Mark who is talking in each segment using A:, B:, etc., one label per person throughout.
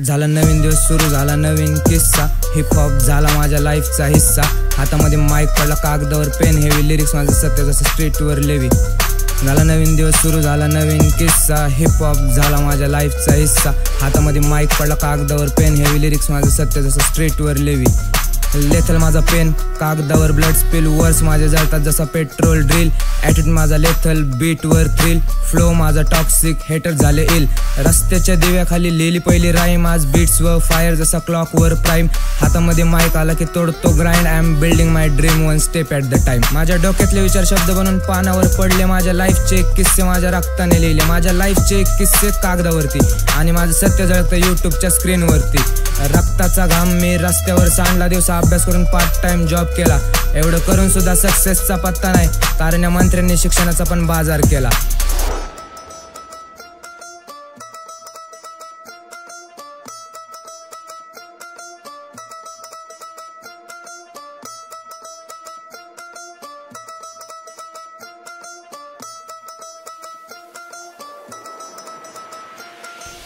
A: झाला नवीन दिवस सुरू झाला नवीन किस्सा, हिप हॉप झाला माझ्या लाईफचा हिस्सा. हातामध्ये माईक पडला कागदावर पेन, हेवी लिरिक्स माझं सत्य जसं स्ट्रीटवर लेवी. झाला नवीन दिवस सुरू झाला नवीन किस्सा, हिप हॉप झाला माझ्या लाईफचा हिस्सा. हातामध्ये माईक पडला कागदावर पेन, हेवी लिरिक्स माझं सत्य जसं स्ट्रीटवर लेवी. लेथल माझा पेन कागदावर ब्लड स्पिल, वर्स माझे जळतात जसा पेट्रोल ड्रिल. ॲटिट्यूड माझा लेथल बीटवर थ्रिल, फ्लो माझा टॉक्सिक हेटर झाले इल. रस्त्याच्या दिव्याखाली लिहिली पहिली राईम, आज बीट्स व फायर जसा क्लॉकवर प्राईम. हातामध्ये माईक आला की तोडतो grind, I am building my dream one step at the time. माझ्या डोक्यातले विचार शब्द बनून पानावर पडले, माझ्या लाईफचे किस्से माझ्या रक्ताने लिहिले. माझ्या लाईफचे किस्से कागदावरती आणि माझं सत्य जळतं यूट्यूबच्या स्क्रीनवरती. रक्ताचा घाम मी रस्त्यावर सांडला, दिवसा अभ्यास करून पार्ट टाइम जॉब केला. एवढं करून सुद्धा सक्सेसचा पत्ता नाही, कारण या मंत्र्यांनी शिक्षणाचा पण बाजार केला.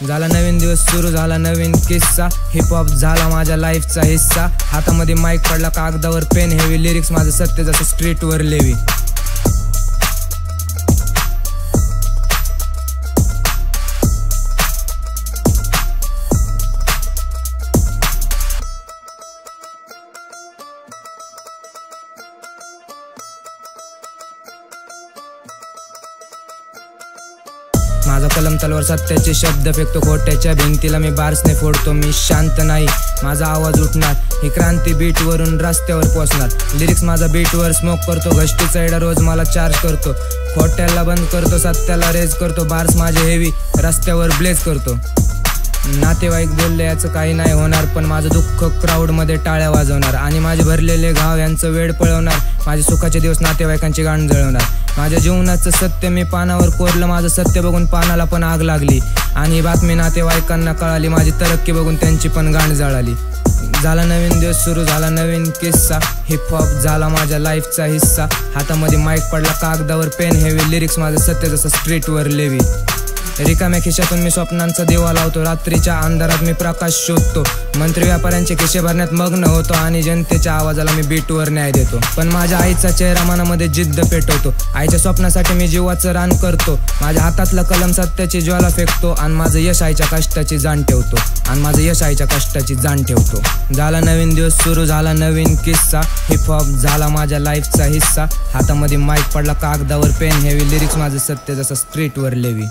A: झाला नवीन दिवस सुरू झाला नवीन किस्सा, हिप हॉप झाला माझ्या लाईफचा हिस्सा. हातामध्ये माईक पडला कागदावर पेन, हेवी लिरिक्स माझं सत्य जसं स्ट्रीटवर लेवी. माझा कलम तलवार सत्याचे शब्द फेकतो, खोट्याच्या भिंतीला मी बार्सने फोडतो. मी शांत नाही, माझा आवाज उठणार, ही क्रांती बीटवरून रस्त्यावर पोचणार. लिरिक्स माझा बीटवर स्मोक करतो, घष्टीचा एडा रोज मला चार्ज करतो. खोट्याला बंद करतो, सत्याला रेज करतो, बार्स माझे हेवी रस्त्यावर ब्लेज करतो. नातेवाईक बोलले याचं काही नाही होणार, पण माझं दुःख क्राऊडमध्ये टाळ्या वाजवणार. आणि माझे भरलेले घाव यांचं वेळ पळवणार, माझे सुखाचे दिवस नातेवाईकांची गाण जळवणार. माझ्या जीवनाचं सत्य मी पानावर कोरलं, माझं सत्य बघून पानाला पण आग लागली. आणि बातमी नातेवाईकांना कळाली, माझी तरक्की बघून त्यांची पण गाण जळाली. झाला नवीन दिवस सुरू झाला नवीन किस्सा, हिप हॉप झाला माझ्या लाईफचा हिस्सा. हातामध्ये माईक पडला कागदावर पेन, हेवी लिरिक्स माझं सत्य जसं स्ट्रीटवर लेवी. रिकाम्या खिशातून मी स्वप्नांचा दिवा लावतो, रात्रीच्या अंधारात मी प्रकाश शोधतो. मंत्री व्यापाऱ्यांचे खिशे भरण्यात मग्न होतो आणि जनतेच्या आवाजाला मी बीटवर न्याय देतो. पण माझ्या आईचा चेहरा मनामध्ये जिद्द पेटवतो, आईच्या स्वप्नासाठी मी जीवाचं रान करतो. माझ्या हातातलं कलम सत्याची ज्वाला फेकतो आणि माझं यश आईच्या कष्टाची जाण ठेवतो. झाला नवीन दिवस सुरू झाला नवीन किस्सा, हिप हॉप झाला माझ्या लाईफचा हिस्सा. हातामध्ये माईक पडला कागदावर पेन, हेवी लिरिक्स माझं सत्य जसं स्ट्रीटवर लेवी.